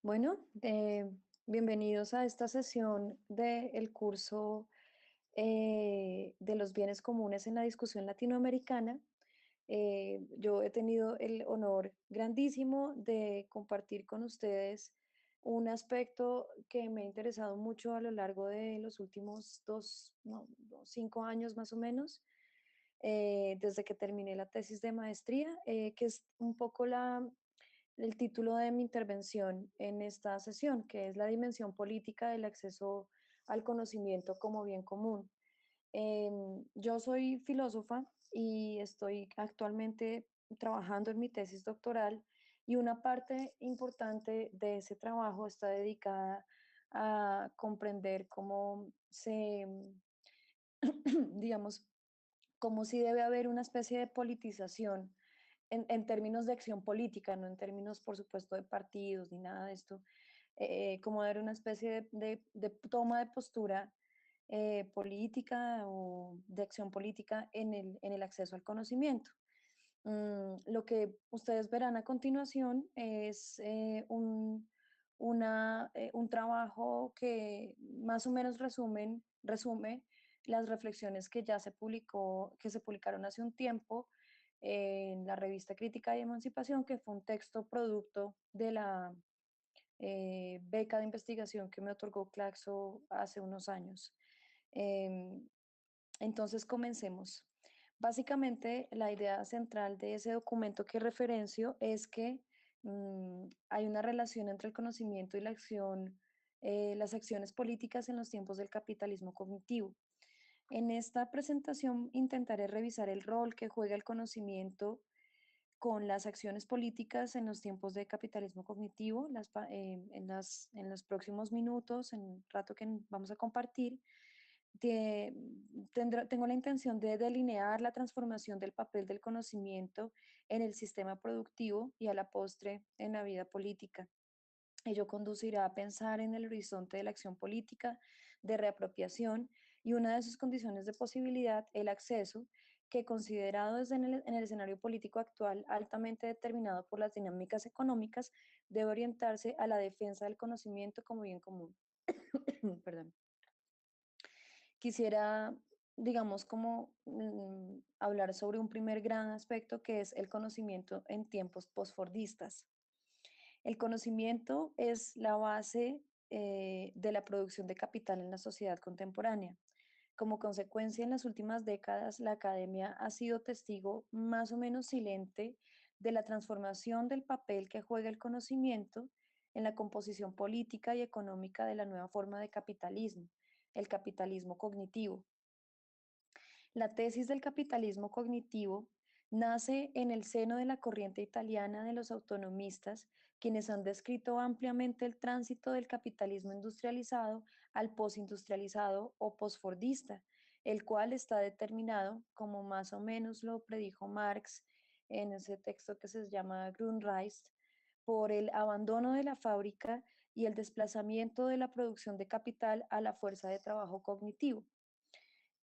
Bueno, bienvenidos a esta sesión del curso de los bienes comunes en la discusión latinoamericana. Yo he tenido el honor grandísimo de compartir con ustedes un aspecto que me ha interesado mucho a lo largo de los últimos no, 5 años más o menos, desde que terminé la tesis de maestría, que es un poco el título de mi intervención en esta sesión, que es la dimensión política del acceso al conocimiento como bien común. Yo soy filósofa y estoy actualmente trabajando en mi tesis doctoral, y una parte importante de ese trabajo está dedicada a comprender cómo digamos, cómo si debe haber una especie de politización en términos de acción política, no en términos, por supuesto, de partidos ni nada de esto, como dar una especie de toma de postura política o de acción política en el acceso al conocimiento. Lo que ustedes verán a continuación es un trabajo que más o menos resume las reflexiones que que se publicaron hace un tiempo en la revista Crítica y Emancipación, que fue un texto producto de la beca de investigación que me otorgó Claxo hace unos años. Em, entonces, comencemos. Básicamente, la idea central de ese documento que referencio es que hay una relación entre el conocimiento y la acción, las acciones políticas en los tiempos del capitalismo cognitivo. En esta presentación intentaré revisar el rol que juega el conocimiento con las acciones políticas en los tiempos de capitalismo cognitivo. En los próximos minutos, en el rato que vamos a compartir, tengo la intención de delinear la transformación del papel del conocimiento en el sistema productivo y a la postre en la vida política. Ello conducirá a pensar en el horizonte de la acción política, de reapropiación, y una de sus condiciones de posibilidad, el acceso, que considerado desde en el escenario político actual altamente determinado por las dinámicas económicas, debe orientarse a la defensa del conocimiento como bien común. Perdón. Quisiera, digamos, como hablar sobre un primer gran aspecto, que es el conocimiento en tiempos postfordistas. El conocimiento es la base de la producción de capital en la sociedad contemporánea. Como consecuencia, en las últimas décadas, la academia ha sido testigo más o menos silente de la transformación del papel que juega el conocimiento en la composición política y económica de la nueva forma de capitalismo, el capitalismo cognitivo. La tesis del capitalismo cognitivo nace en el seno de la corriente italiana de los autonomistas, quienes han descrito ampliamente el tránsito del capitalismo industrializado al postindustrializado o posfordista, el cual está determinado, como más o menos lo predijo Marx en ese texto que se llama Grundrisse, por el abandono de la fábrica y el desplazamiento de la producción de capital a la fuerza de trabajo cognitivo.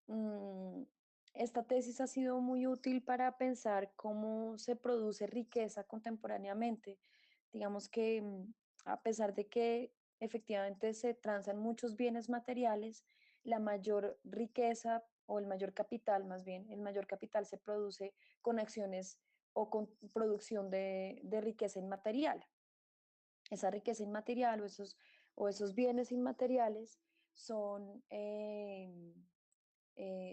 Mm, Esta tesis ha sido muy útil para pensar cómo se produce riqueza contemporáneamente. Digamos que a pesar de que efectivamente se transan muchos bienes materiales, la mayor riqueza o el mayor capital, más bien, el mayor capital se produce con acciones o con producción de riqueza inmaterial. Esa riqueza inmaterial o esos bienes inmateriales son...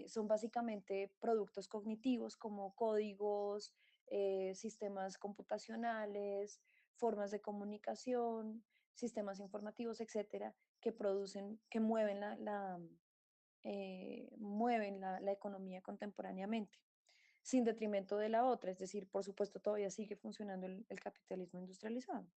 son básicamente productos cognitivos como códigos, sistemas computacionales, formas de comunicación, sistemas informativos, etcétera, que producen, que mueven la economía contemporáneamente, sin detrimento de la otra. Es decir, por supuesto, todavía sigue funcionando el capitalismo industrializado.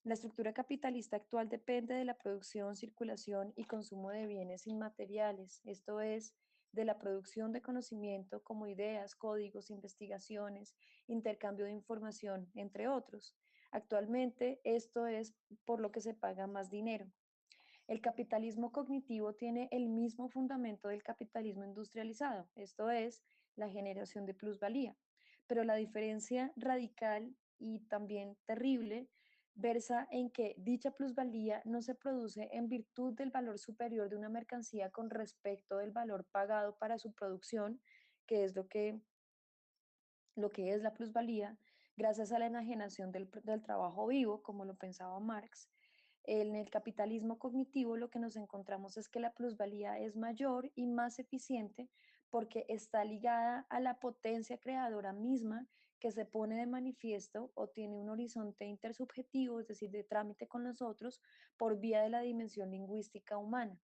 La estructura capitalista actual depende de la producción, circulación y consumo de bienes inmateriales, esto es, de la producción de conocimiento como ideas, códigos, investigaciones, intercambio de información, entre otros. Actualmente, esto es por lo que se paga más dinero. El capitalismo cognitivo tiene el mismo fundamento del capitalismo industrializado, esto es, la generación de plusvalía, pero la diferencia radical y también terrible versa en que dicha plusvalía no se produce en virtud del valor superior de una mercancía con respecto del valor pagado para su producción, que es lo que es la plusvalía, gracias a la enajenación del trabajo vivo, como lo pensaba Marx. En el capitalismo cognitivo lo que nos encontramos es que la plusvalía es mayor y más eficiente porque está ligada a la potencia creadora misma que se pone de manifiesto o tiene un horizonte intersubjetivo, es decir, de trámite con los otros, por vía de la dimensión lingüística humana.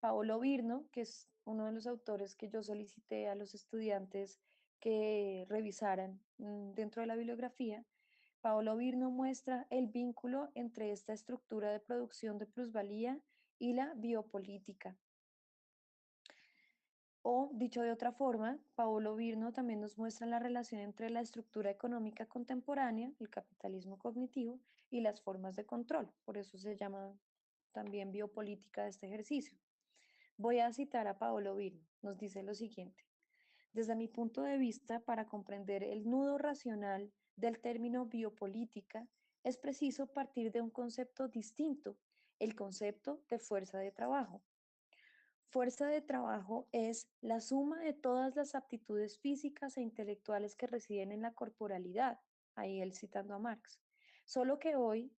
Paolo Virno, que es uno de los autores que yo solicité a los estudiantes que revisaran dentro de la bibliografía, Paolo Virno muestra el vínculo entre esta estructura de producción de plusvalía y la biopolítica. O, dicho de otra forma, Paolo Virno también nos muestra la relación entre la estructura económica contemporánea, el capitalismo cognitivo, y las formas de control. Por eso se llama también biopolítica de este ejercicio. Voy a citar a Paolo Virno. Nos dice lo siguiente. Desde mi punto de vista, para comprender el nudo racional del término biopolítica, es preciso partir de un concepto distinto, el concepto de fuerza de trabajo. Fuerza de trabajo es la suma de todas las aptitudes físicas e intelectuales que residen en la corporalidad, ahí él citando a Marx. Solo que hoy,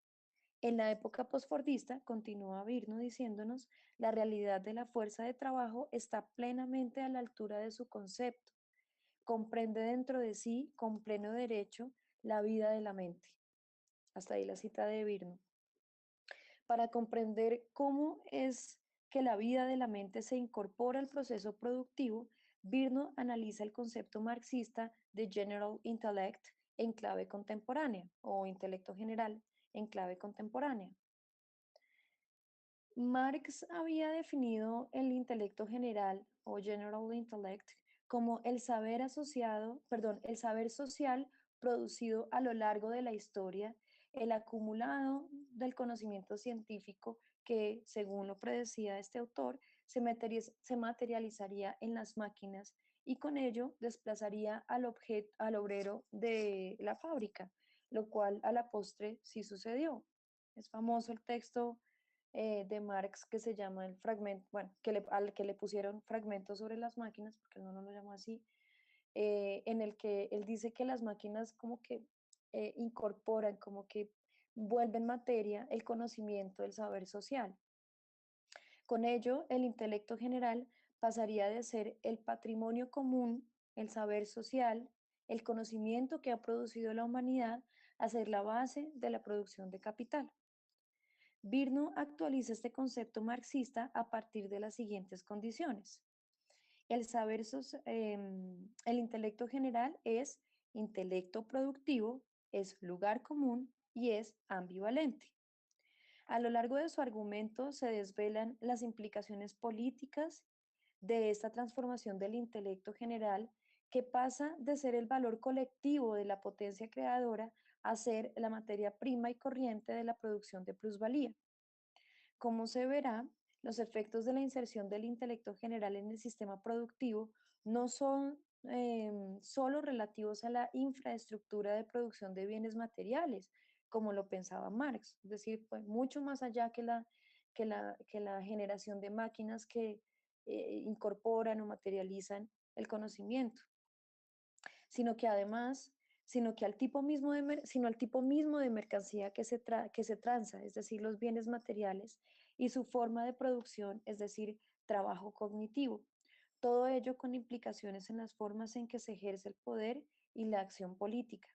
en la época posfordista, continúa Virno diciéndonos, la realidad de la fuerza de trabajo está plenamente a la altura de su concepto. Comprende dentro de sí, con pleno derecho, la vida de la mente. Hasta ahí la cita de Virno. Para comprender cómo es que la vida de la mente se incorpora al proceso productivo, Virno analiza el concepto marxista de General Intellect en clave contemporánea o intelecto general en clave contemporánea. Marx había definido el intelecto general o General Intellect como el saber asociado, perdón, el saber social producido a lo largo de la historia, el acumulado del conocimiento científico que, según lo predecía este autor, se materializaría en las máquinas y con ello desplazaría al obrero de la fábrica, lo cual a la postre sí sucedió. Es famoso el texto de Marx que se llama el fragmento, bueno, al que le pusieron fragmentos sobre las máquinas, porque él no lo llamó así, en el que él dice que las máquinas como que incorporan, como que vuelven materia el conocimiento, el saber social. Con ello, el intelecto general pasaría de ser el patrimonio común, el saber social, el conocimiento que ha producido la humanidad, a ser la base de la producción de capital. Virno actualiza este concepto marxista a partir de las siguientes condiciones. El intelecto general es intelecto productivo, es lugar común y es ambivalente. A lo largo de su argumento se desvelan las implicaciones políticas de esta transformación del intelecto general que pasa de ser el valor colectivo de la potencia creadora a ser la materia prima y corriente de la producción de plusvalía. Como se verá, los efectos de la inserción del intelecto general en el sistema productivo no son solo relativos a la infraestructura de producción de bienes materiales, como lo pensaba Marx, es decir, pues mucho más allá que la generación de máquinas que incorporan o materializan el conocimiento, sino que además, sino al tipo mismo de mercancía que se transa, es decir, los bienes materiales, y su forma de producción, es decir, trabajo cognitivo. Todo ello con implicaciones en las formas en que se ejerce el poder y la acción política.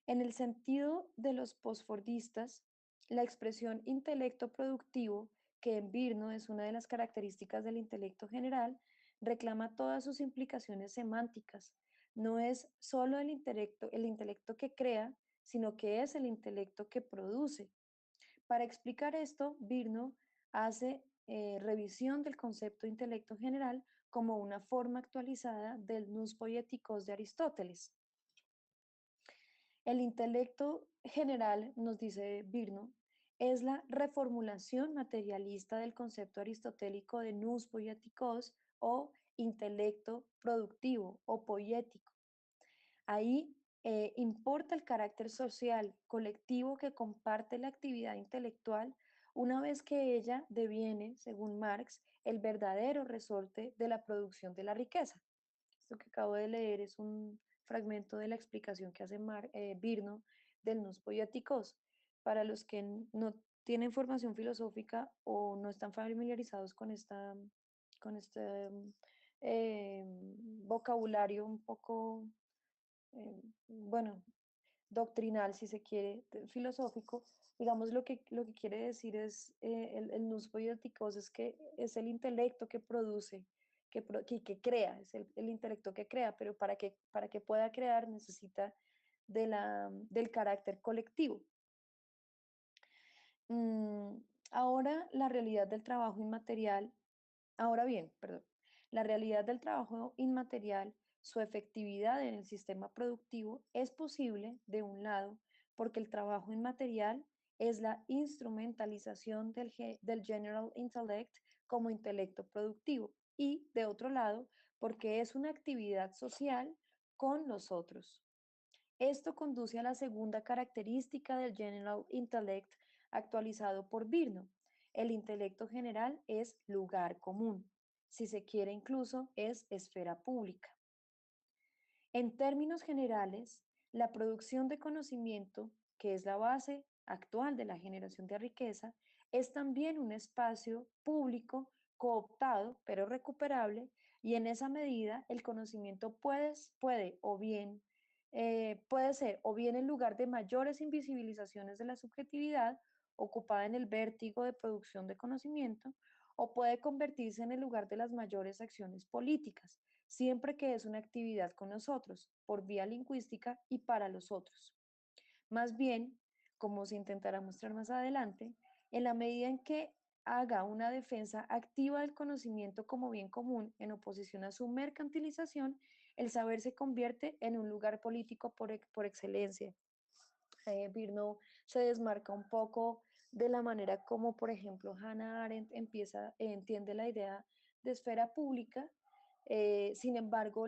En el sentido de los posfordistas, la expresión intelecto productivo, que en Virno es una de las características del intelecto general, reclama todas sus implicaciones semánticas. No es solo el intelecto que crea, sino que es el intelecto que produce. Para explicar esto, Virno hace revisión del concepto intelecto general como una forma actualizada del nous poieticos de Aristóteles. El intelecto general, nos dice Virno, es la reformulación materialista del concepto aristotélico de nous poietikos o intelecto productivo o poético. Ahí Importa el carácter social, colectivo que comparte la actividad intelectual una vez que ella deviene, según Marx, el verdadero resorte de la producción de la riqueza. Esto que acabo de leer es un fragmento de la explicación que hace Virno del Nus Poieticos. Para los que no tienen formación filosófica o no están familiarizados con este vocabulario un poco, bueno, doctrinal, si se quiere, filosófico, digamos lo que quiere decir es el nus poieticos es que es el intelecto que produce, que crea, es el intelecto que crea, pero para que pueda crear necesita del carácter colectivo. Mm, ahora la realidad del trabajo inmaterial, ahora bien, perdón, la realidad del trabajo inmaterial, su efectividad en el sistema productivo es posible, de un lado, porque el trabajo inmaterial es la instrumentalización del general intellect como intelecto productivo y, de otro lado, porque es una actividad social con los otros. Esto conduce a la segunda característica del General Intellect actualizado por Virno. El intelecto general es lugar común. Si se quiere incluso es esfera pública. En términos generales, la producción de conocimiento, que es la base actual de la generación de riqueza, es también un espacio público cooptado, pero recuperable, y en esa medida el conocimiento puede o bien puede ser o bien el lugar de mayores invisibilizaciones de la subjetividad ocupada en el vértigo de producción de conocimiento, o puede convertirse en el lugar de las mayores acciones políticas, siempre que es una actividad con nosotros, por vía lingüística y para los otros. Más bien, como se intentará mostrar más adelante, en la medida en que haga una defensa activa del conocimiento como bien común en oposición a su mercantilización, el saber se convierte en un lugar político por excelencia. Virno se desmarca un poco de la manera como, por ejemplo, Hannah Arendt entiende la idea de esfera pública. Sin embargo,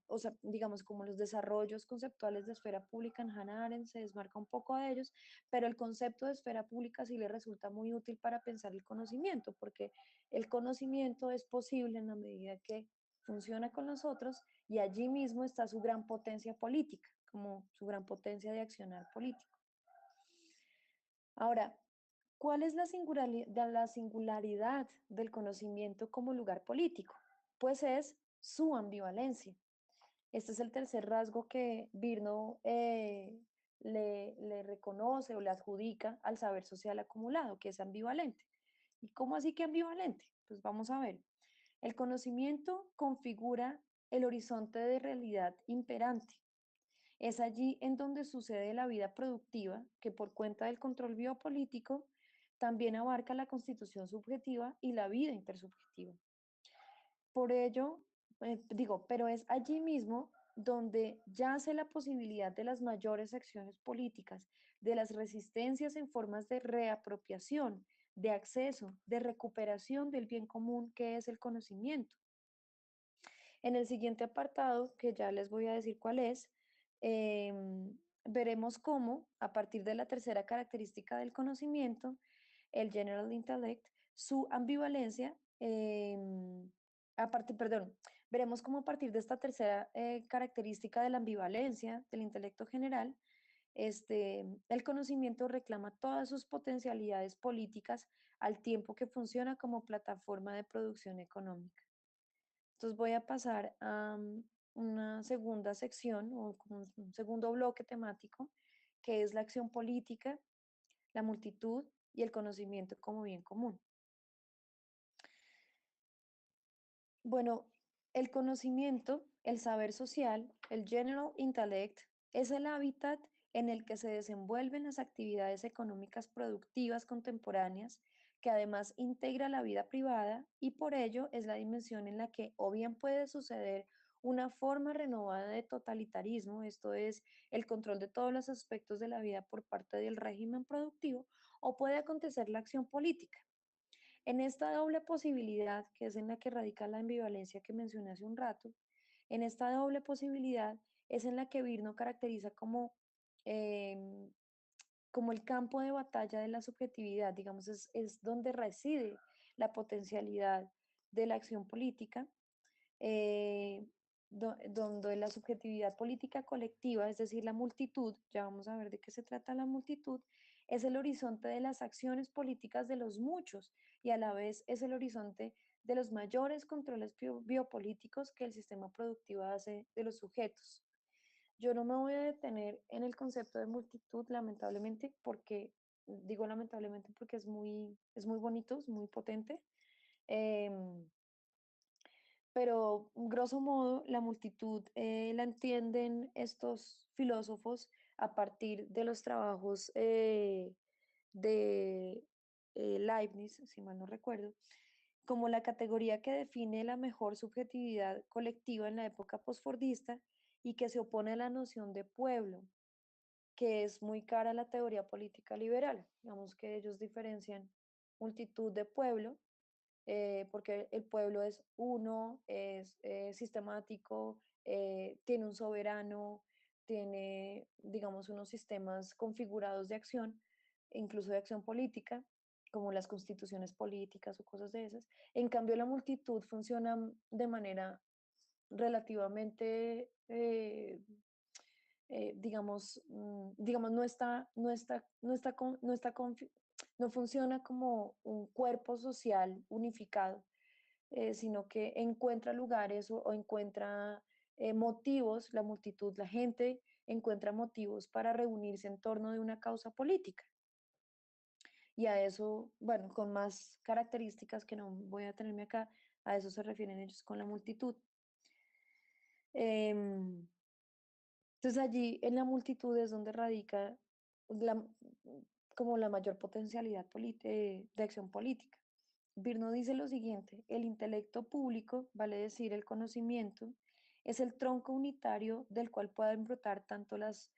o sea, digamos, como los desarrollos conceptuales de esfera pública en Hannah Arendt se desmarca un poco de ellos, pero el concepto de esfera pública sí le resulta muy útil para pensar el conocimiento, porque el conocimiento es posible en la medida que funciona con nosotros y allí mismo está su gran potencia política, como su gran potencia de accionar político. Ahora, ¿cuál es la singularidad del conocimiento como lugar político? Pues es su ambivalencia. Este es el tercer rasgo que Virno le reconoce o le adjudica al saber social acumulado, que es ambivalente. ¿Y cómo así que ambivalente? Pues vamos a ver. El conocimiento configura el horizonte de realidad imperante. Es allí en donde sucede la vida productiva, que por cuenta del control biopolítico también abarca la constitución subjetiva y la vida intersubjetiva. Por ello, pero es allí mismo donde yace la posibilidad de las mayores acciones políticas, de las resistencias en formas de reapropiación, de acceso, de recuperación del bien común que es el conocimiento. En el siguiente apartado, que ya les voy a decir cuál es, veremos cómo, a partir de la tercera característica del conocimiento, el General Intellect, su ambivalencia, perdón, veremos cómo a partir de esta tercera característica de la ambivalencia del intelecto general, el conocimiento reclama todas sus potencialidades políticas al tiempo que funciona como plataforma de producción económica. Entonces voy a pasar a una segunda sección o como un segundo bloque temático, que es la acción política, la multitud y el conocimiento como bien común. Bueno, el conocimiento, el saber social, el general intellect, es el hábitat en el que se desenvuelven las actividades económicas productivas contemporáneas, que además integra la vida privada y por ello es la dimensión en la que o bien puede suceder una forma renovada de totalitarismo, esto es el control de todos los aspectos de la vida por parte del régimen productivo, o puede acontecer la acción política. En esta doble posibilidad, que es en la que radica la ambivalencia que mencioné hace un rato, en esta doble posibilidad, es en la que Virno caracteriza em, como el campo de batalla de la subjetividad, digamos, es donde reside la potencialidad de la acción política, eh, donde la subjetividad política colectiva, es decir, la multitud, ya vamos a ver de qué se trata la multitud, es el horizonte de las acciones políticas de los muchos y a la vez es el horizonte de los mayores controles biopolíticos que el sistema productivo hace de los sujetos. Yo no me voy a detener en el concepto de multitud, lamentablemente, porque, digo lamentablemente porque es muy bonito, es muy potente. em, pero grosso modo, la multitud la entienden estos filósofos a partir de los trabajos de Leibniz, si mal no recuerdo, como la categoría que define la mejor subjetividad colectiva en la época posfordista y que se opone a la noción de pueblo, que es muy cara a la teoría política liberal. Digamos que ellos diferencian multitud de pueblo, porque el pueblo es uno, es sistemático, tiene un soberano, tiene, digamos, unos sistemas configurados de acción, incluso de acción política, como las constituciones políticas o cosas de esas. En cambio, la multitud funciona de manera relativamente, digamos, digamos, no funciona como un cuerpo social unificado, sino que encuentra lugares o encuentra motivos, la multitud, la gente encuentra motivos para reunirse en torno de una causa política. Y a eso, bueno, con más características que no voy a tenerme acá, a eso se refieren ellos con la multitud. Em, entonces allí en la multitud es donde radica la, como la mayor potencialidad de acción política. Virno dice lo siguiente: el intelecto público, vale decir el conocimiento, es el tronco unitario del cual pueden brotar tanto las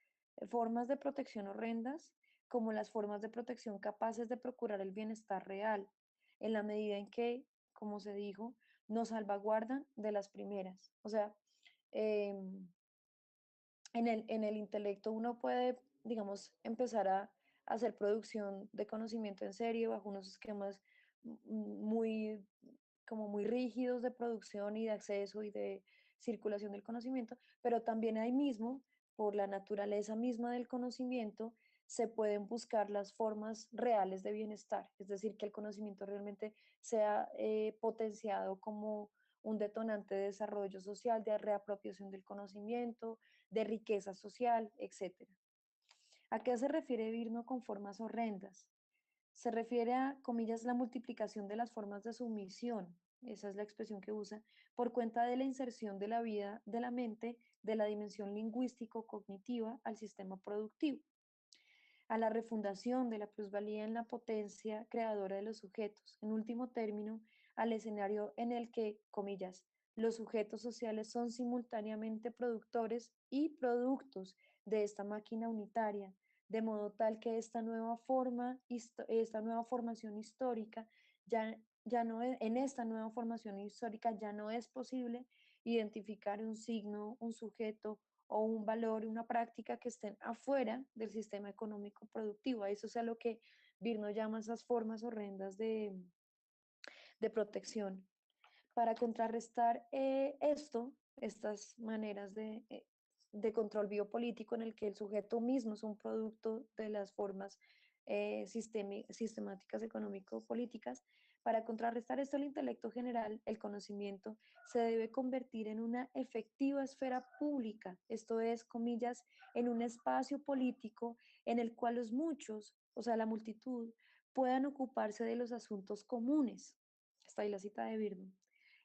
formas de protección horrendas como las formas de protección capaces de procurar el bienestar real, en la medida en que, como se dijo, nos salvaguardan de las primeras. O sea, eh, en el intelecto uno puede, digamos, empezar a hacer producción de conocimiento en serie bajo unos esquemas muy, como muy rígidos de producción y de acceso y de circulación del conocimiento, pero también ahí mismo, por la naturaleza misma del conocimiento, se pueden buscar las formas reales de bienestar, es decir, que el conocimiento realmente sea potenciado como un detonante de desarrollo social, de reapropiación del conocimiento, de riqueza social, etcétera. ¿A qué se refiere Virno con formas horrendas? Se refiere a, comillas, la multiplicación de las formas de sumisión, esa es la expresión que usa, por cuenta de la inserción de la vida de la mente de la dimensión lingüístico-cognitiva al sistema productivo, a la refundación de la plusvalía en la potencia creadora de los sujetos, en último término, al escenario en el que, comillas, los sujetos sociales son simultáneamente productores y productos de esta máquina unitaria, de modo tal que esta nueva formación histórica ya no es, en esta nueva formación histórica ya no es posible identificar un signo, un sujeto o un valor, una práctica que estén afuera del sistema económico productivo. Eso es a lo que Virno llama esas formas horrendas de protección. Para contrarrestar estas maneras de control biopolítico en el que el sujeto mismo es un producto de las formas sistemáticas económico-políticas, para contrarrestar esto el intelecto general, el conocimiento, se debe convertir en una efectiva esfera pública, esto es, comillas, en un espacio político en el cual los muchos, o sea, la multitud, puedan ocuparse de los asuntos comunes. Está ahí la cita de Birman.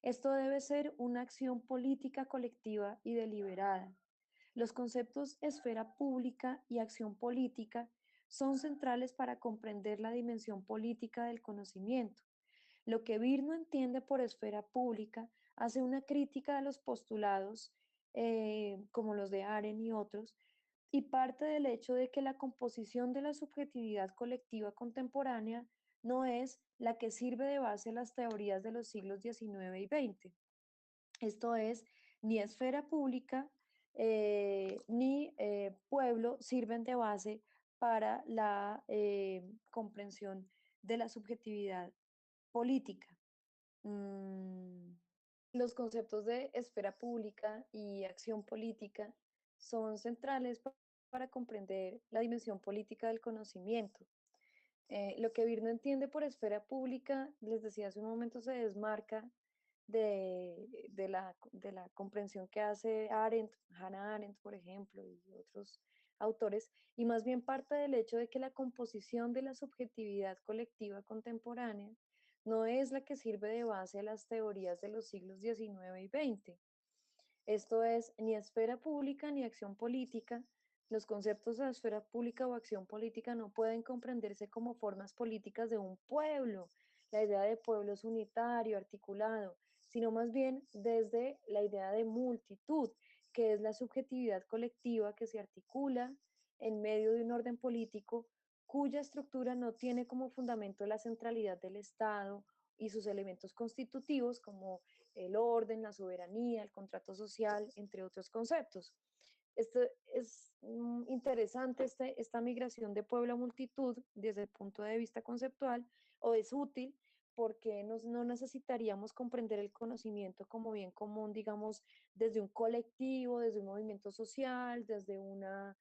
Esto debe ser una acción política colectiva y deliberada. Los conceptos esfera pública y acción política son centrales para comprender la dimensión política del conocimiento. Lo que Virno entiende por esfera pública hace una crítica a los postulados, como los de Aren y otros, y parte del hecho de que la composición de la subjetividad colectiva contemporánea no es la que sirve de base a las teorías de los siglos XIX y XX. Esto es, ni esfera pública ni pueblo sirven de base para la comprensión de la subjetividad política. Mm, los conceptos de esfera pública y acción política son centrales para comprender la dimensión política del conocimiento. Lo que Vir no entiende por esfera pública, les decía hace un momento, se desmarca de la comprensión que hace Arendt, Hannah Arendt, por ejemplo, y otros autores, y más bien parte del hecho de que la composición de la subjetividad colectiva contemporánea no es la que sirve de base a las teorías de los siglos XIX y XX. Esto es ni esfera pública ni acción política. Los conceptos de esfera pública o acción política no pueden comprenderse como formas políticas de un pueblo, la idea de pueblo es unitario, articulado, sino más bien desde la idea de multitud, que es la subjetividad colectiva que se articula en medio de un orden político cuya estructura no tiene como fundamento la centralidad del Estado y sus elementos constitutivos como el orden, la soberanía, el contrato social, entre otros conceptos. Esto es interesante, esta migración de pueblo a multitud desde el punto de vista conceptual, o es útil porque no necesitaríamos comprender el conocimiento como bien común, digamos, desde un colectivo, desde un movimiento social, desde una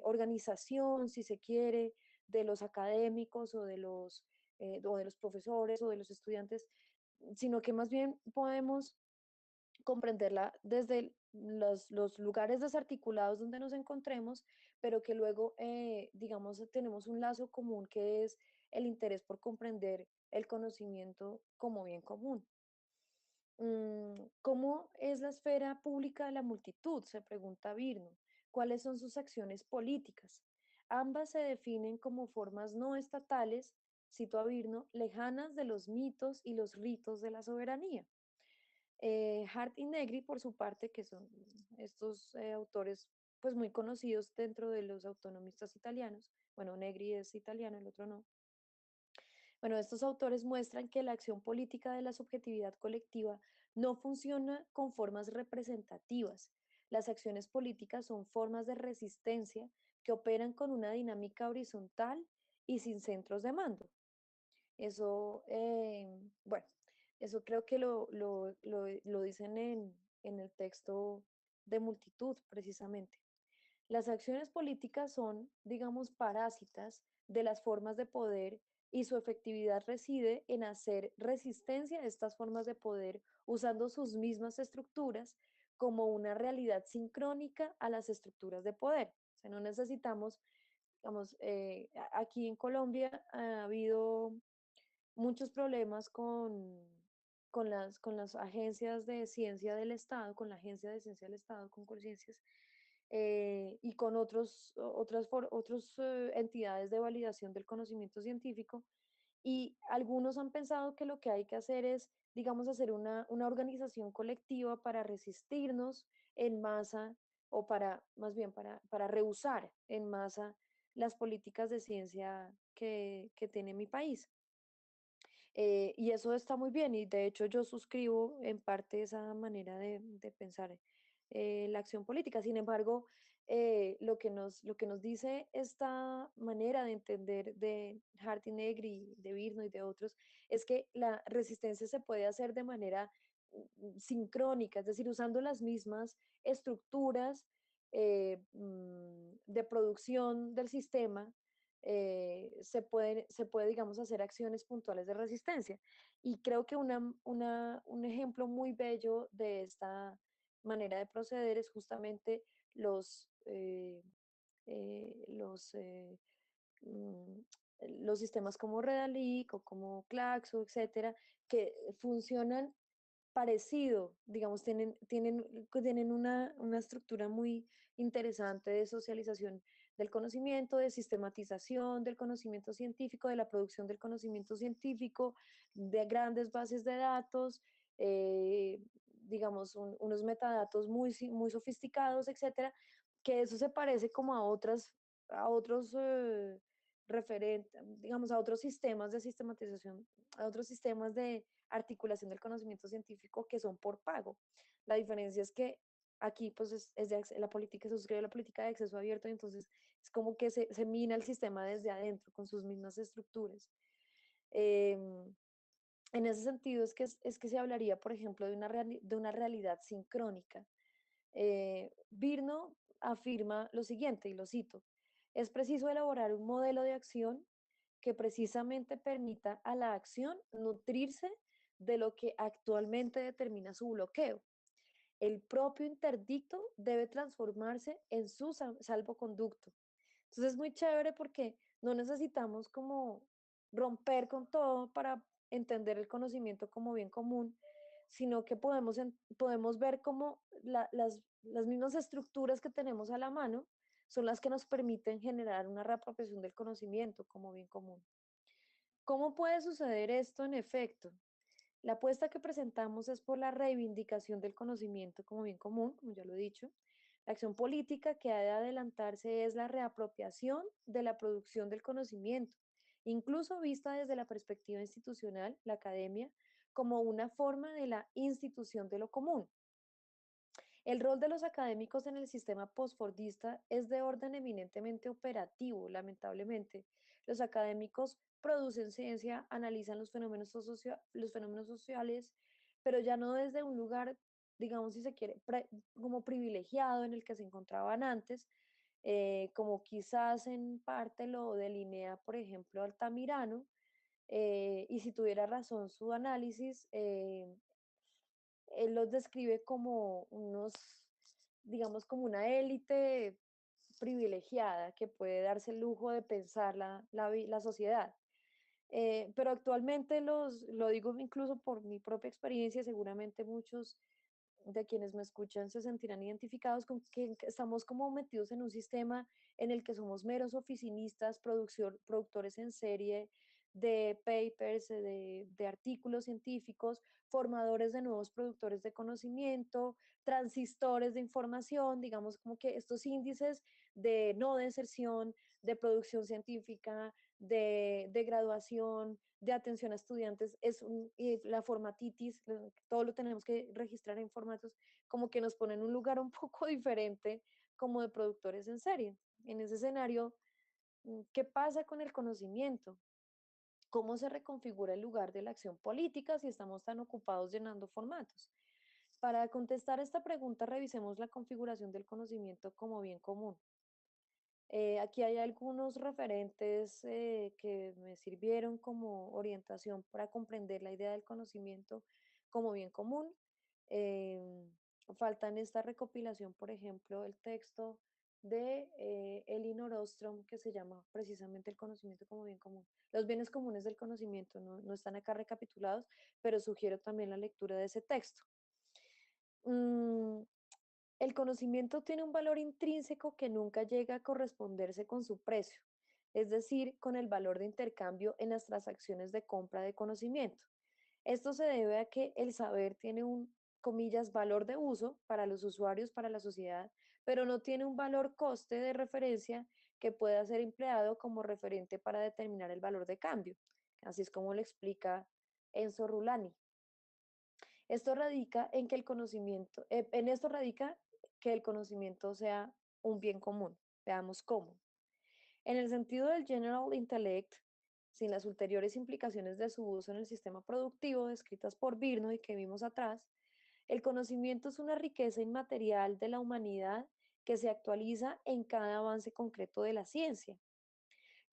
organización, si se quiere, de los académicos o de los profesores o de los estudiantes, sino que más bien podemos comprenderla desde los lugares desarticulados donde nos encontremos, pero que luego, digamos, tenemos un lazo común que es el interés por comprender el conocimiento como bien común. ¿Cómo es la esfera pública de la multitud? Se pregunta Virno. ¿Cuáles son sus acciones políticas? Ambas se definen como formas no estatales, cito a Virno, lejanas de los mitos y los ritos de la soberanía. Hart y Negri, por su parte, que son estos autores pues muy conocidos dentro de los autonomistas italianos, bueno, Negri es italiano, el otro no. Bueno, estos autores muestran que la acción política de la subjetividad colectiva no funciona con formas representativas. Las acciones políticas son formas de resistencia que operan con una dinámica horizontal y sin centros de mando. Eso, bueno, eso creo que lo dicen en el texto de multitud, precisamente. Las acciones políticas son, digamos, parásitas de las formas de poder y su efectividad reside en hacer resistencia a estas formas de poder usando sus mismas estructuras como una realidad sincrónica a las estructuras de poder. O sea, no necesitamos, digamos, aquí en Colombia ha habido muchos problemas con las agencias de ciencia del Estado, con la Agencia de Ciencia del Estado, con Colciencias, y con otras entidades de validación del conocimiento científico. Y algunos han pensado que lo que hay que hacer es, digamos, hacer una organización colectiva para resistirnos en masa o más bien, para rehusar en masa las políticas de ciencia que tiene mi país. Y eso está muy bien y de hecho yo suscribo en parte esa manera de pensar la acción política. Sin embargo, lo que nos dice esta manera de entender de Hardy Negri, de Virno y de otros, es que la resistencia se puede hacer de manera sincrónica, es decir, usando las mismas estructuras de producción del sistema, se puede, digamos, hacer acciones puntuales de resistencia. Y creo que un ejemplo muy bello de esta manera de proceder es justamente los, eh, eh, los, eh, mm, los sistemas como Redalic o como Claxo, etcétera, que funcionan parecido, digamos, tienen una estructura muy interesante de socialización del conocimiento, de sistematización del conocimiento científico, de la producción del conocimiento científico, de grandes bases de datos, digamos, unos metadatos muy sofisticados, etcétera, que eso se parece como a otros referentes, digamos, a otros sistemas de sistematización, a otros sistemas de articulación del conocimiento científico que son por pago. La diferencia es que aquí pues la política, se suscribe la política de acceso abierto y entonces es como que se mina el sistema desde adentro con sus mismas estructuras. Em, en ese sentido es que se hablaría, por ejemplo, de una realidad sincrónica. Virno afirma lo siguiente, y lo cito, es preciso elaborar un modelo de acción que precisamente permita a la acción nutrirse de lo que actualmente determina su bloqueo. El propio interdicto debe transformarse en su salvoconducto. Entonces es muy chévere porque no necesitamos como romper con todo para entender el conocimiento como bien común, sino que podemos ver cómo las mismas estructuras que tenemos a la mano son las que nos permiten generar una reapropiación del conocimiento como bien común. ¿Cómo puede suceder esto en efecto? La apuesta que presentamos es por la reivindicación del conocimiento como bien común, como ya lo he dicho. La acción política que ha de adelantarse es la reapropiación de la producción del conocimiento, incluso vista desde la perspectiva institucional, la academia, como una forma de la institución de lo común. El rol de los académicos en el sistema postfordista es de orden eminentemente operativo, lamentablemente. Los académicos producen ciencia, analizan los fenómenos sociales, pero ya no desde un lugar, digamos, si se quiere, como privilegiado en el que se encontraban antes, como quizás en parte lo delinea, por ejemplo, Altamirano, y si tuviera razón su análisis, él los describe como unos, digamos, como una élite privilegiada que puede darse el lujo de pensar la sociedad. Pero actualmente lo digo incluso por mi propia experiencia, seguramente muchos de quienes me escuchan se sentirán identificados con que estamos como metidos en un sistema en el que somos meros oficinistas, productores en serie de papers, de artículos científicos, formadores de nuevos productores de conocimiento, transistores de información, digamos como que estos índices de no deserción, de producción científica, de graduación, de atención a estudiantes, y la formatitis, todo lo tenemos que registrar en formatos, como que nos ponen en un lugar un poco diferente como de productores en serie. En ese escenario, ¿qué pasa con el conocimiento? ¿Cómo se reconfigura el lugar de la acción política si estamos tan ocupados llenando formatos? Para contestar esta pregunta, revisemos la configuración del conocimiento como bien común. Aquí hay algunos referentes que me sirvieron como orientación para comprender la idea del conocimiento como bien común. Em, Falta en esta recopilación, por ejemplo, el texto de Elinor Ostrom que se llama precisamente el conocimiento como bien común. Los bienes comunes del conocimiento no están acá recapitulados, pero sugiero también la lectura de ese texto. Mm, el conocimiento tiene un valor intrínseco que nunca llega a corresponderse con su precio, es decir, con el valor de intercambio en las transacciones de compra de conocimiento. Esto se debe a que el saber tiene un, comillas, valor de uso para los usuarios, para la sociedad, pero no tiene un valor coste de referencia que pueda ser empleado como referente para determinar el valor de cambio. Así es como lo explica Enzo Rulani. Esto radica en que el conocimiento, en esto radica que el conocimiento sea un bien común. Veamos cómo. En el sentido del general intellect, sin las ulteriores implicaciones de su uso en el sistema productivo descritas por Virno y que vimos atrás, el conocimiento es una riqueza inmaterial de la humanidad que se actualiza en cada avance concreto de la ciencia.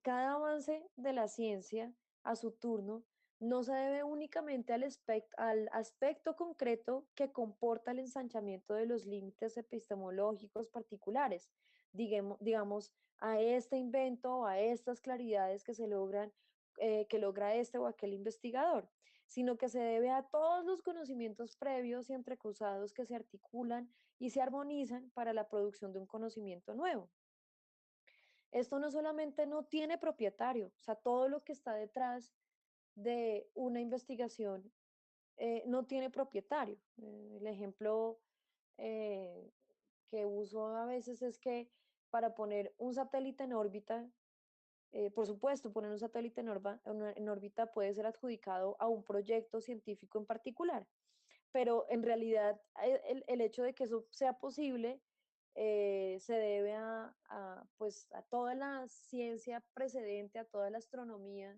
Cada avance de la ciencia, a su turno, no se debe únicamente al aspecto concreto que comporta el ensanchamiento de los límites epistemológicos particulares, digamos, a este invento o a estas claridades que se logran, que logra este o aquel investigador, sino que se debe a todos los conocimientos previos y entrecruzados que se articulan y se armonizan para la producción de un conocimiento nuevo. Esto no solamente no tiene propietario, o sea, todo lo que está detrás de una investigación no tiene propietario. El ejemplo eh, que uso a veces es que para poner un satélite en órbita, por supuesto, poner un satélite en órbita puede ser adjudicado a un proyecto científico en particular, pero en realidad el hecho de que eso sea posible se debe pues, a toda la ciencia precedente, a toda la astronomía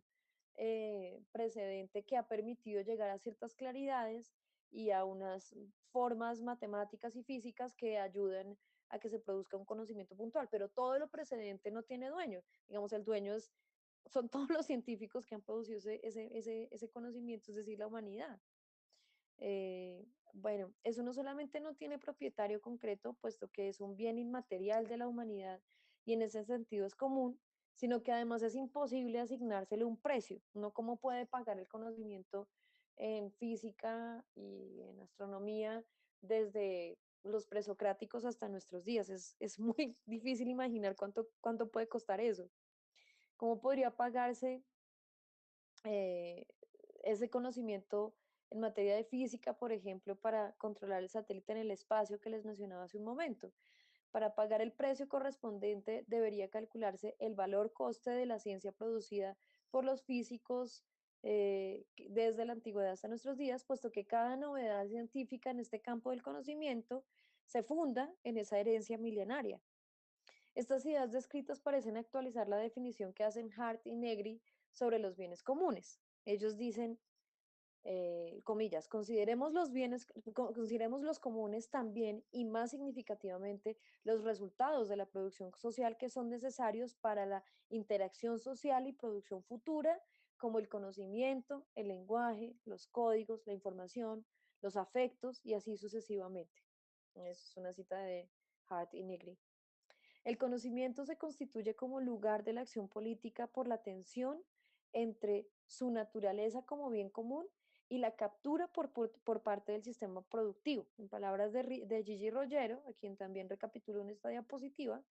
precedente que ha permitido llegar a ciertas claridades y a unas formas matemáticas y físicas que ayudan a que se produzca un conocimiento puntual, pero todo lo precedente no tiene dueño. Digamos, el dueño son todos los científicos que han producido ese conocimiento, es decir, la humanidad. Bueno, eso no solamente no tiene propietario concreto, puesto que es un bien inmaterial de la humanidad y en ese sentido es común, sino que además es imposible asignársele un precio. Uno cómo puede pagar el conocimiento en física y en astronomía desde los presocráticos hasta nuestros días. Es muy difícil imaginar cuánto puede costar eso. ¿Cómo podría pagarse eh, ese conocimiento en materia de física, por ejemplo, para controlar el satélite en el espacio que les mencionaba hace un momento? Para pagar el precio correspondiente debería calcularse el valor coste de la ciencia producida por los físicos desde la antigüedad hasta nuestros días, puesto que cada novedad científica en este campo del conocimiento se funda en esa herencia milenaria. Estas ideas descritas parecen actualizar la definición que hacen Hart y Negri sobre los bienes comunes. Ellos dicen, comillas, consideremos los comunes también y más significativamente los resultados de la producción social que son necesarios para la interacción social y producción futura, como el conocimiento, el lenguaje, los códigos, la información, los afectos y así sucesivamente. Es una cita de Hart y Negri. El conocimiento se constituye como lugar de la acción política por la tensión entre su naturaleza como bien común y la captura por parte del sistema productivo. En palabras de Gigi Rogero, a quien también recapituló en esta diapositiva,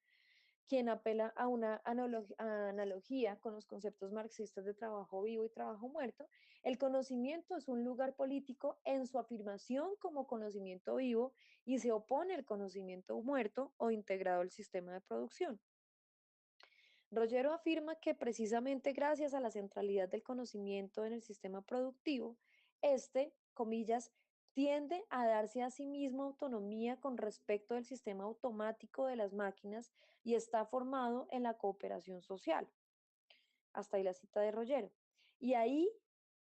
quien apela a una analogía con los conceptos marxistas de trabajo vivo y trabajo muerto, el conocimiento es un lugar político en su afirmación como conocimiento vivo y se opone al conocimiento muerto o integrado al sistema de producción. Rogero afirma que precisamente gracias a la centralidad del conocimiento en el sistema productivo, este, comillas, tiende a darse a sí mismo autonomía con respecto del sistema automático de las máquinas y está formado en la cooperación social. Hasta ahí la cita de Rogero. Y ahí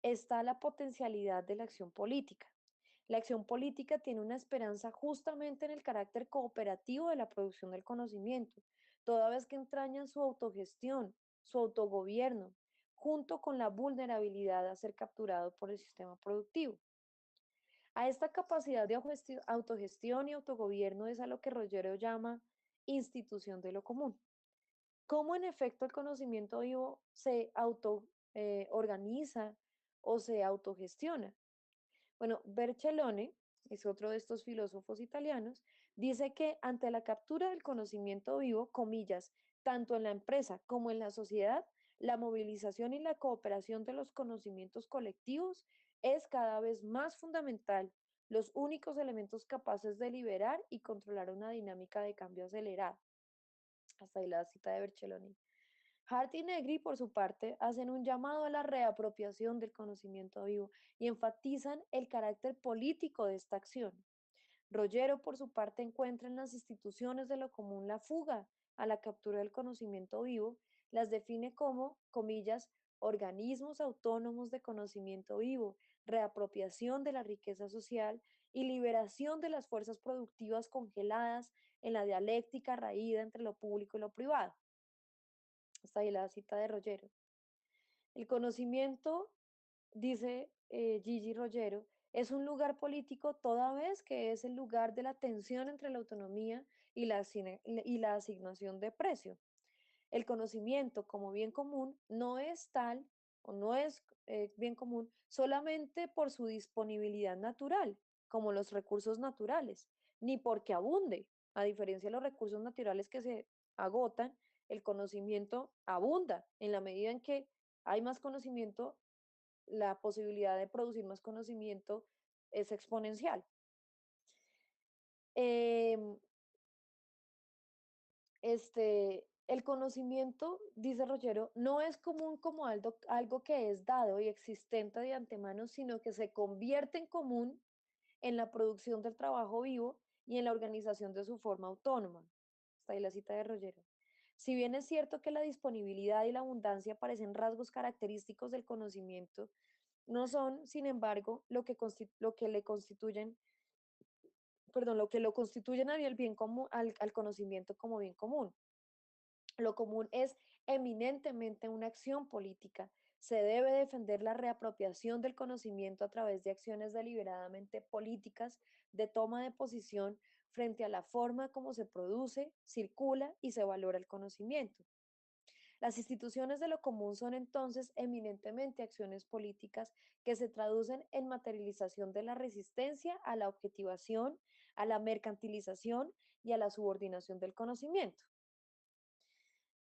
está la potencialidad de la acción política. La acción política tiene una esperanza justamente en el carácter cooperativo de la producción del conocimiento, toda vez que entrañan su autogestión, su autogobierno, junto con la vulnerabilidad a ser capturado por el sistema productivo. A esta capacidad de autogestión y autogobierno es a lo que Rogero llama institución de lo común. ¿Cómo en efecto el conocimiento vivo se auto organiza o se autogestiona? Bueno, Bercellone, es otro de estos filósofos italianos, dice que ante la captura del conocimiento vivo, comillas, tanto en la empresa como en la sociedad, la movilización y la cooperación de los conocimientos colectivos es cada vez más fundamental, los únicos elementos capaces de liberar y controlar una dinámica de cambio acelerada. Hasta ahí la cita de Bercellone. Hart y Negri, por su parte, hacen un llamado a la reapropiación del conocimiento vivo y enfatizan el carácter político de esta acción. Rogero, por su parte, encuentra en las instituciones de lo común la fuga a la captura del conocimiento vivo, las define como, comillas, organismos autónomos de conocimiento vivo, reapropiación de la riqueza social y liberación de las fuerzas productivas congeladas en la dialéctica raída entre lo público y lo privado. Hasta ahí la cita de Rogero. El conocimiento, dice Gigi Rogero, es un lugar político toda vez que es el lugar de la tensión entre la autonomía y la asignación de precio. El conocimiento como bien común no es tal o no es bien común solamente por su disponibilidad natural, como los recursos naturales, ni porque abunde. A diferencia de los recursos naturales que se agotan, el conocimiento abunda en la medida en que hay más conocimiento, la posibilidad de producir más conocimiento es exponencial. Eh, el conocimiento, dice Rogero, no es común como algo que es dado y existente de antemano, sino que se convierte en común en la producción del trabajo vivo y en la organización de su forma autónoma. Está ahí la cita de Rogero. Si bien es cierto que la disponibilidad y la abundancia parecen rasgos característicos del conocimiento, no son, sin embargo, lo que le constituyen, perdón, lo que lo constituyen al bien común, al conocimiento como bien común. Lo común es eminentemente una acción política. Se debe defender la reapropiación del conocimiento a través de acciones deliberadamente políticas de toma de posición frente a la forma como se produce, circula y se valora el conocimiento. Las instituciones de lo común son entonces eminentemente acciones políticas que se traducen en materialización de la resistencia a la objetivación, a la mercantilización y a la subordinación del conocimiento.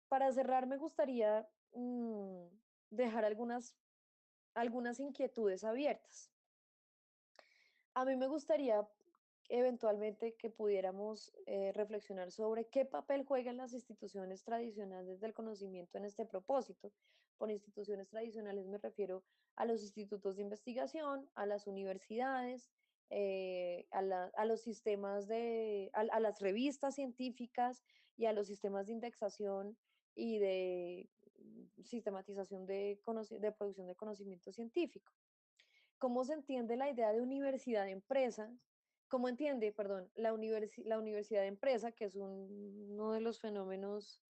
Para cerrar, me gustaría dejar algunas inquietudes abiertas. A mí me gustaría eventualmente que pudiéramos reflexionar sobre qué papel juegan las instituciones tradicionales del conocimiento en este propósito. Por instituciones tradicionales me refiero a los institutos de investigación, a las universidades, a los sistemas a las revistas científicas y a los sistemas de indexación y de sistematización de producción de conocimiento científico. ¿Cómo se entiende la idea de universidad de empresa? ¿Cómo entiende, perdón, la universidad de empresa, que es uno de los fenómenos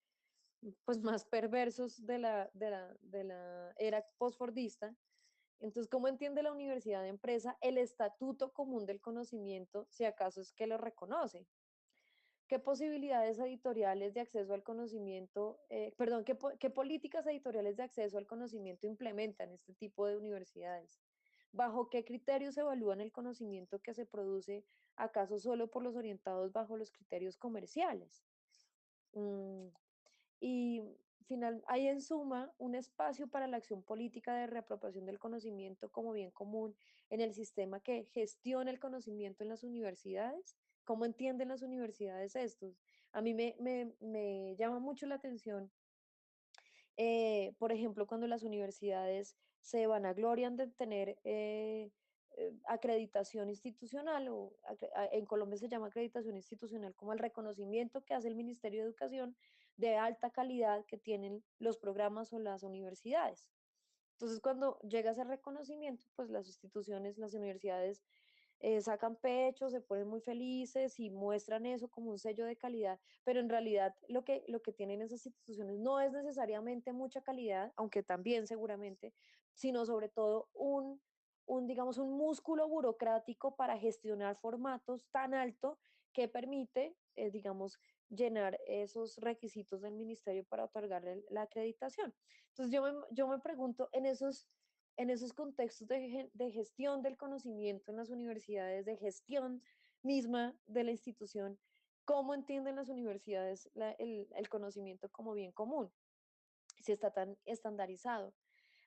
pues, más perversos de la era postfordista? Entonces, ¿cómo entiende la universidad de empresa el estatuto común del conocimiento, si acaso es que lo reconoce? ¿Qué posibilidades editoriales de acceso al conocimiento, perdón, qué políticas editoriales de acceso al conocimiento implementan este tipo de universidades? ¿Bajo qué criterios evalúan el conocimiento que se produce, acaso solo por los orientados bajo los criterios comerciales? Mm, y hay en suma un espacio para la acción política de reapropiación del conocimiento como bien común en el sistema que gestiona el conocimiento en las universidades. ¿Cómo entienden las universidades estos? A mí me llama mucho la atención, por ejemplo, cuando las universidades se vanaglorian de tener acreditación institucional, en Colombia se llama acreditación institucional, como el reconocimiento que hace el Ministerio de Educación de alta calidad que tienen los programas o las universidades. Entonces, cuando llega ese reconocimiento, pues las instituciones, las universidades sacan pecho, se ponen muy felices y muestran eso como un sello de calidad, pero en realidad lo que tienen esas instituciones no es necesariamente mucha calidad, aunque también seguramente, sino sobre todo digamos, un músculo burocrático para gestionar formatos tan alto que permite, digamos, llenar esos requisitos del ministerio para otorgarle la acreditación. Entonces yo me pregunto en esos contextos de gestión del conocimiento en las universidades, de gestión misma de la institución, ¿cómo entienden las universidades el conocimiento como bien común? Si está tan estandarizado.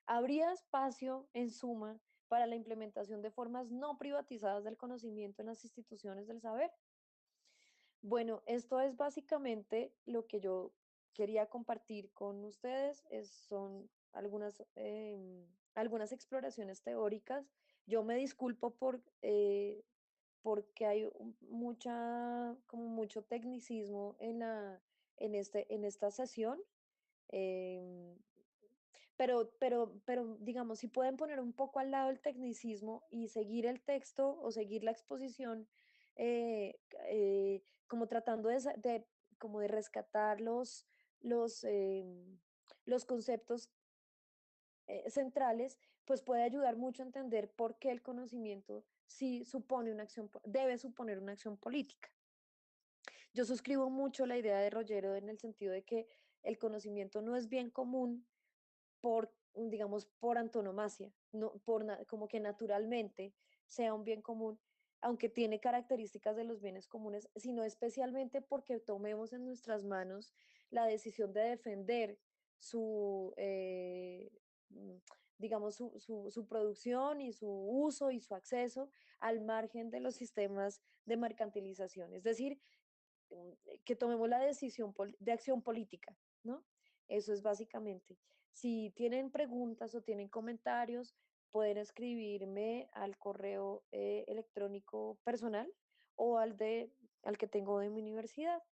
¿Habría espacio, en suma, para la implementación de formas no privatizadas del conocimiento en las instituciones del saber? Bueno, esto es básicamente lo que yo quería compartir con ustedes. Son algunas exploraciones teóricas. Yo me disculpo porque hay como mucho tecnicismo en esta sesión. em, pero digamos, si pueden poner un poco al lado el tecnicismo y seguir el texto o seguir la exposición, como tratando como de rescatar los conceptos centrales, pues puede ayudar mucho a entender por qué el conocimiento sí supone una acción, debe suponer una acción política. Yo suscribo mucho la idea de Rogero en el sentido de que el conocimiento no es bien común digamos, por antonomasia, no, como que naturalmente sea un bien común, aunque tiene características de los bienes comunes, sino especialmente porque tomemos en nuestras manos la decisión de defender su, mm, digamos, su producción y su uso y su acceso al margen de los sistemas de mercantilización. Es decir, que tomemos la decisión de acción política, ¿no? Eso es básicamente. Si tienen preguntas o tienen comentarios, pueden escribirme al correo electrónico electrónico personal o al que tengo de mi universidad.